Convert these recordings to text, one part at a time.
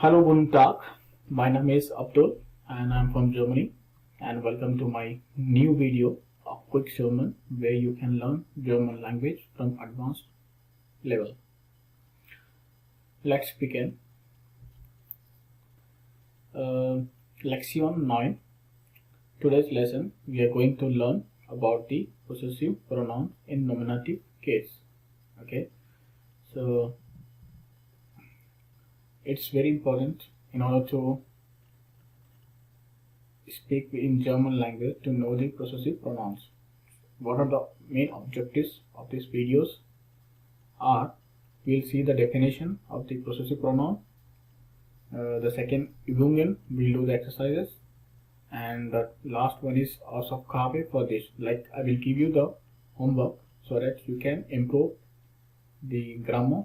Hello, guten Tag. My name is Abdul and I'm from Germany, and welcome to my new video of quick German where you can learn German language from advanced level. Let's begin. Lection 9. Today's lesson we are going to learn about the possessive pronoun in nominative case. Okay, so it's very important in order to speak in German language to know the possessive pronouns. What are the main objectives of these videos are: we'll see the definition of the possessive pronoun, the second Übungen, we'll do the exercises, and the last one is Hausaufgabe for this. Like, I will give you the homework so that you can improve the grammar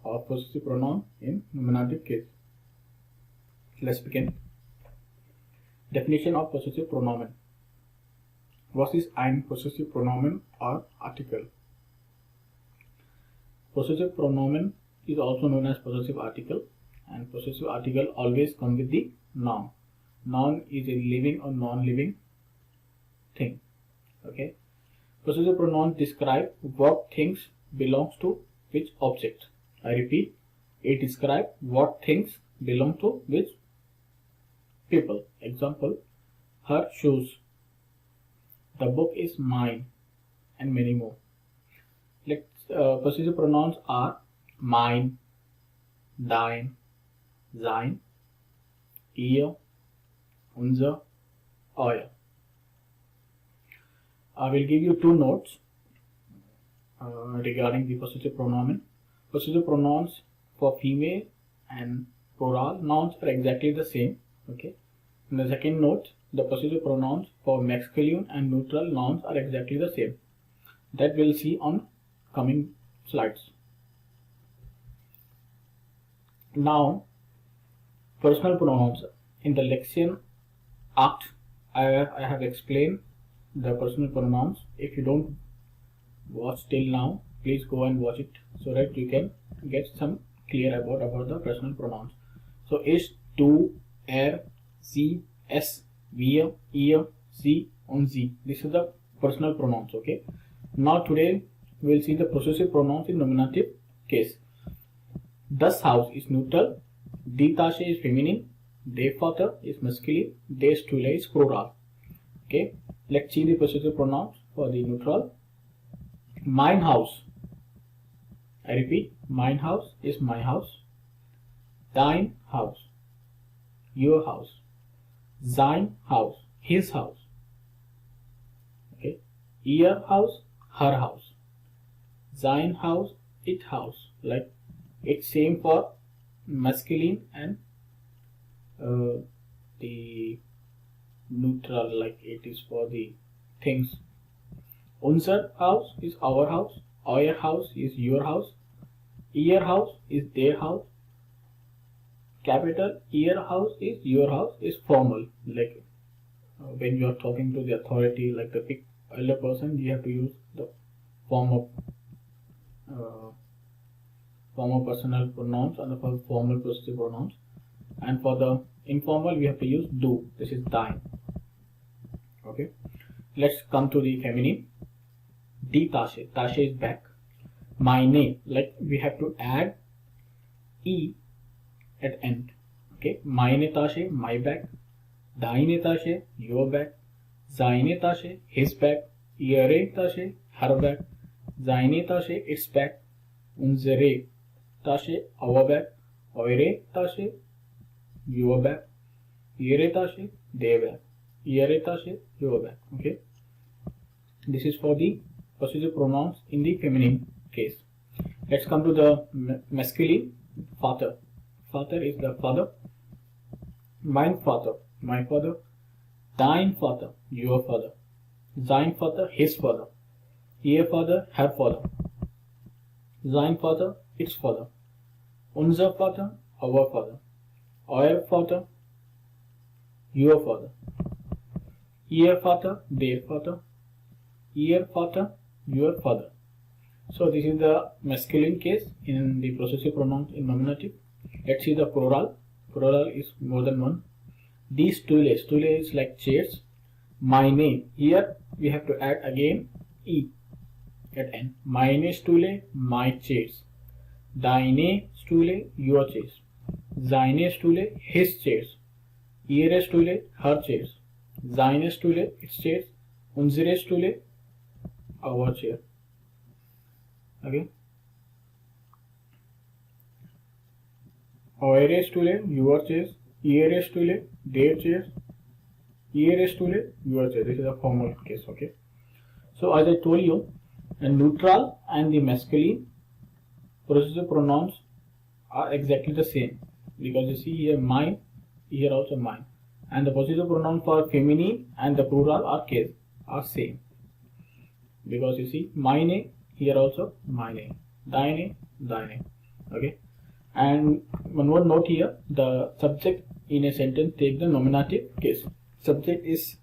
of possessive pronoun in nominative case. Let's begin. Definition of possessive pronomen. Was ist ein possessive pronomen or article? Possessive pronomen is also known as possessive article, and possessive article always come with the noun. Noun is a living or non-living thing. Okay. Possessive pronouns describe what things belongs to which object. I repeat, it describes what things belong to which people. Example, her shoes, the book is mine, and many more. Possessive pronouns are mein, dein, sein, ihr, unser, euer. I will give you two notes regarding the possessive pronoun. Possessive pronouns for female and plural nouns are exactly the same. Okay. In the second note, the possessive pronouns for masculine and neutral nouns are exactly the same. That we'll see on coming slides. Now, personal pronouns. In the lection 8, I have explained the personal pronouns. If you don't watch till now, please go and watch it so that you can get some clear about the personal pronouns. So, ich, du, sie, es, wir, ihr, sie und sie. This is the personal pronouns. Okay. Now today we will see the possessive pronouns in nominative case. Das Haus is neutral. Die Tasche is feminine. Der Vater is masculine. Der Stühle is plural. Okay. Let's see the possessive pronouns for the neutral. Mein Haus. I repeat, mein Haus is my house. Dein Haus, your house. Sein Haus, his house. Okay. Ihr Haus, her house. Sein Haus, it house. Like, it's same for masculine and the neutral, like it is for the things. Unser Haus is our house. Euer Haus is your house. Ihr Haus is their house. Capital Ihr Haus is your house is formal. Like when you are talking to the authority, like the big elder person, you have to use the formal personal pronouns and the formal possessive pronouns. And for the informal, we have to use du. This is dein. Okay. Let's come to the feminine. Die Tasche. Tasche is back. Meine, like we have to add e at end. Okay. Meine Tasche, my bag. Deine Tasche, your bag. Seine Tasche, his bag. Ihre Tasche, her bag. Seine Tasche, its bag. Unsere Tasche, our bag. Eure Tasche, your bag. Ihre Tasche, their bag. Ihre Tasche, your bag. Okay. This is for the possessive pronouns in the feminine case. Let's come to the masculine. Vater. Vater is the father. Mein Vater, my father. Dein Vater, your father. Sein Vater, his father. Ihr Vater, her father. Sein Vater, its father. Unser Vater, our father. Euer Vater, your father. Ihr Vater, their father. Ihr Vater, your father. So this is the masculine case in the possessive pronouns in nominative. Let's see the plural. Plural is more than one. Die Stühle. Stühle is like chairs. Meine. Here we have to add again E at end. Meine Stühle, my chairs. Deine Stühle, your chairs. Seine Stühle, his chairs. Ihre Stühle, her chairs. Seine Stühle, its chairs. Unsere Stühle, our chair. Okay. Eure Stühle, your chairs. Ihre Stühle, their chairs. Ihre Stühle, your chairs. This is a formal case. Okay. So as I told you, the neutral and the masculine possessive pronouns are exactly the same, because you see here mine, here also mine, and the possessive pronoun for feminine and the plural are same, because you see meine, here also meine, deine, deine. Okay. And one more note here, the subject in a sentence take the nominative case. Subject is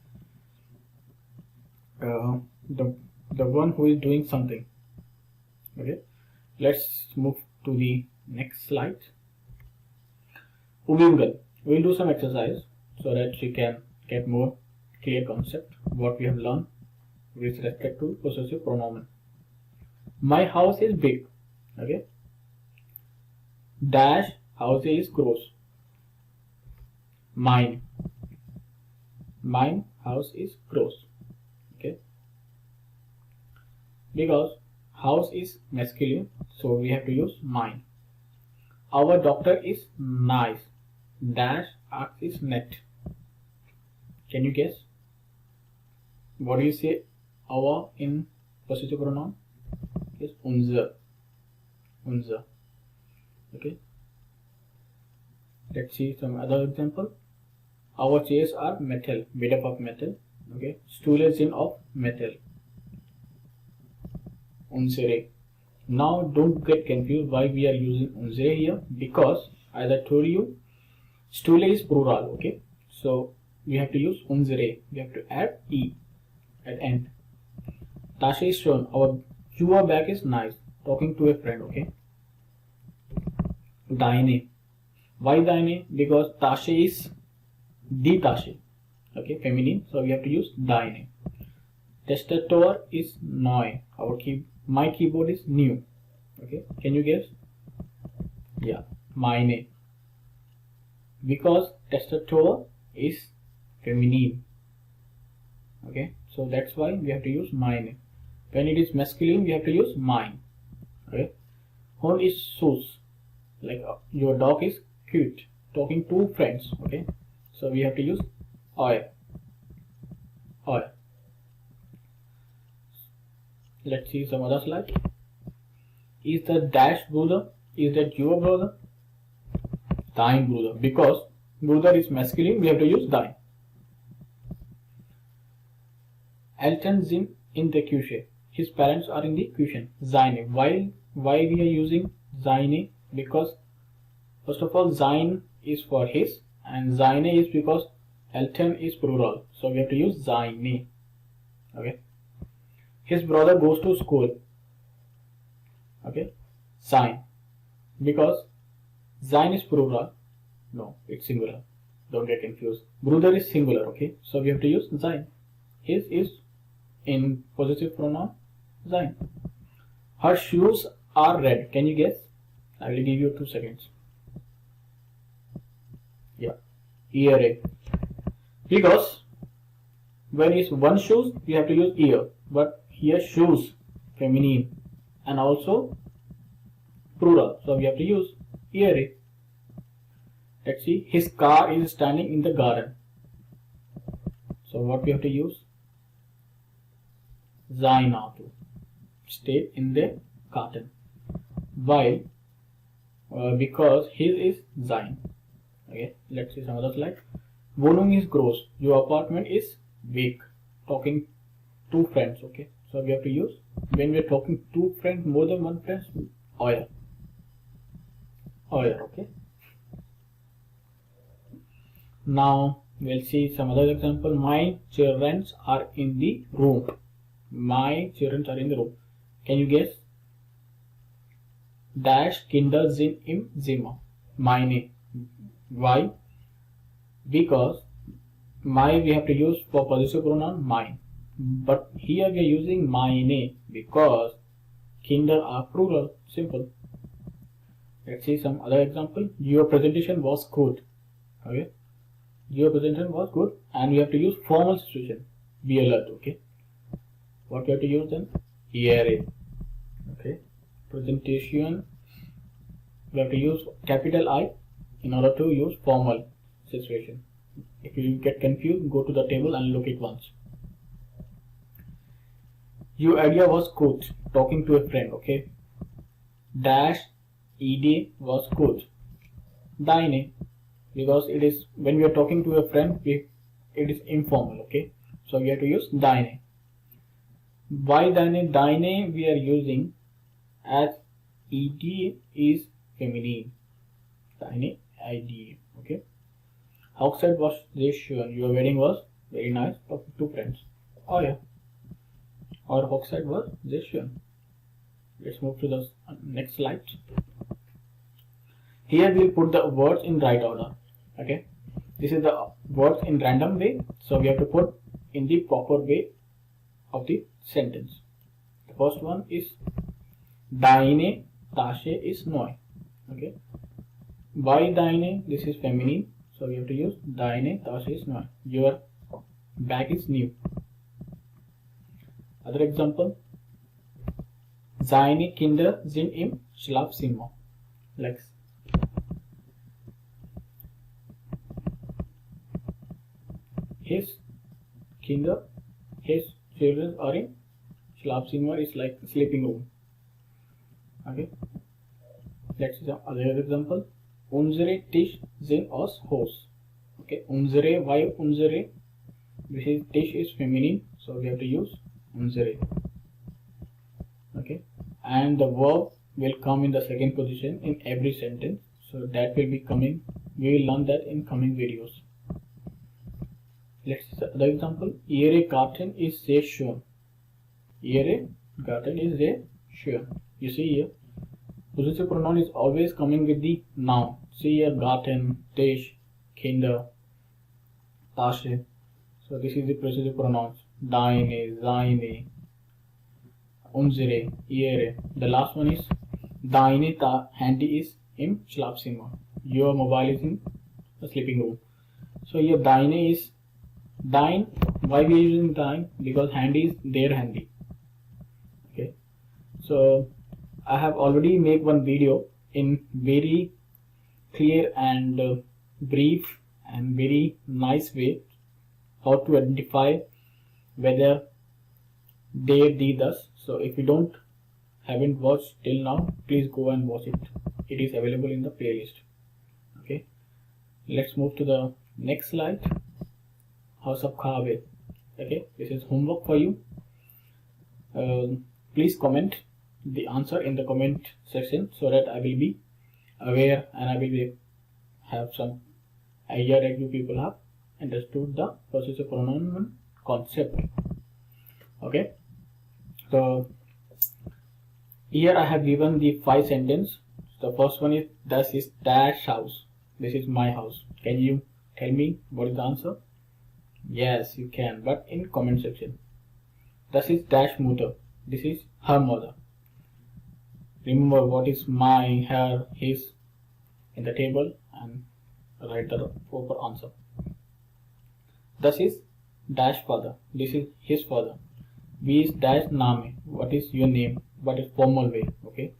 the one who is doing something. Okay. Let's move to the next slide. Übungen. We'll do some exercise so that you can get more clear concept what we have learned with respect to possessive pronoun. My house is big. Okay. Dash house is gross. Mine house is gross. Okay. Because house is masculine, so we have to use mine. Our doctor is nice. Dash axe is net. Can you guess? What do you say our in possessive pronoun? Is unser. Unser. Okay. Let's see some other example. Our chairs are metal, made up of metal. Okay. Stool is in of metal. Unsere. Now don't get confused why we are using unsere here, because as I told you, Stühle is plural. Okay. So we have to use unsere. We have to add E at end. Tasche is shown. Your bag is nice. Talking to a friend. Okay. Deine. Why deine? Because Tasche is die Tasche. Okay, feminine. So we have to use deine. Tastatur is neu. My keyboard is new. Okay, can you guess? Yeah, meine. Because tastatur is feminine. Okay, so that's why we have to use meine. When it is masculine, we have to use mine. Okay, Hund is süß. Like your dog is cute. Talking to friends. Okay, so we have to use euer. Euer. Let's see some other slide. Is the dash brother? Is that your brother? Dein Bruder. Because brother is masculine, we have to use dein. Eltern sind in the Küche. His parents are in the kitchen. Seine. Why we are using seine? Because first of all, sein is for his, and seine is because Eltern is plural. So we have to use seine. Okay. His brother goes to school. Okay. Sein. Because sein is plural. No, it's singular. Don't get confused. Brother is singular. Okay. So we have to use sein. His is in possessive pronoun sein. Her shoes are red. Can you guess? I will give you 2 seconds. Yeah. Ear. Because when it's one shoes, you have to use ear. But here shoes, feminine, and also plural. So we have to use ear. Let's see. His car is standing in the garden. So what we have to use? Sein Auto. Stay in the garden. Why? Because his is sein. Okay. Let's see some other slide. Wohnung is gross. Your apartment is big. Talking to friends. Okay. So we have to use, when we are talking to friends, more than one friend, euer. Euer. Okay. Now we'll see some other example. My children are in the room. My children are in the room. Can you guess? Dash Kinder sind im Zimmer. meine. Why? Because my we have to use for possessive pronoun mine, but here we are using meine because Kinder are plural. Simple. Let's see some other example. Your presentation was good. Okay, your presentation was good, and we have to use formal situation. Be alert. Okay, what we have to use then? Ihre. Okay, presentation. We have to use capital I in order to use formal situation. If you get confused, go to the table and look it once. Your idea was good. Talking to a friend. Okay, dash ed was good. Deine, because it is when we are talking to a friend, it is informal. Okay, so we have to use deine. Why deine? Deine we are using as ed is feminine. Deine id. Okay. Outside was this schön. Your wedding was very nice. Talking to friends. Oh yeah. Or outside was this schön. Let's move to the next slide. Here we'll put the words in right order. Okay. This is the words in random way. So we have to put in the proper way of the sentence. The first one is deine Tasche ist neu. Okay. Why deine? This is feminine. So we have to use deine Tasche ist neu. Your bag is new. Other example. Seine Kinder sind im Schlafzimmer. Like his children are in Schlafzimmer is like sleeping room. Okay. Let's see some other example. Unsere Tisch sind aus Holz. Okay. Unsere, why unsere? This is Tisch is feminine, so we have to use unsere. Okay. And the verb will come in the second position in every sentence. So that will be coming. We will learn that in coming videos. Let's see the other example. Ihre Garten ist sehr schön. Ihre Garten is sehr schön. You see here, possessive pronoun is always coming with the noun. See here, Garten, Tisch, Kinder, Tasche. So this is the possessive pronouns. Deine, seine, unsere, ihre. The last one is deine Handy is im Schlafzimmer. Your mobile is in the sleeping room. So here deine is dein. Why we are using dein? Because handy is their handy. Okay. So I have already made one video in very clear and brief and very nice way how to identify whether they did us. So if you haven't watched till now, please go and watch it. It is available in the playlist. Okay. Let's move to the next slide. Hausaufgabe. Okay. This is homework for you. Please comment the answer in the comment section so that I will be aware and I will have some idea that you people have understood the possessive pronoun concept. Okay. So here I have given the 5 sentences. The first one is this is dash house. This is my house. Can you tell me what is the answer? Yes, you can, but in comment section. This is dash Mutter. This is her mother. Remember what is my, her, his in the table and write the proper answer. This is dash father. This is his father. B is dash Name. What is your name? What is formal way? Okay.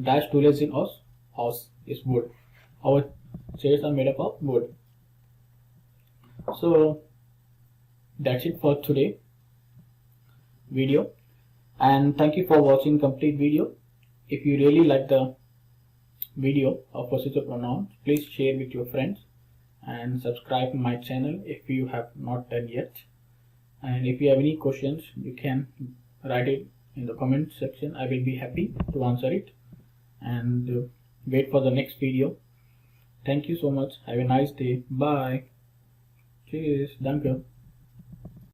Dash tools in us. House is wood. Our chairs are made up of wood. So that's it for today video, and thank you for watching complete video. If you really like the video of possessive pronouns, please share with your friends and subscribe to my channel if you have not done yet. And if you have any questions, you can write it in the comment section. I will be happy to answer it, and wait for the next video. Thank you so much. Have a nice day. Bye. Cheers. Danke.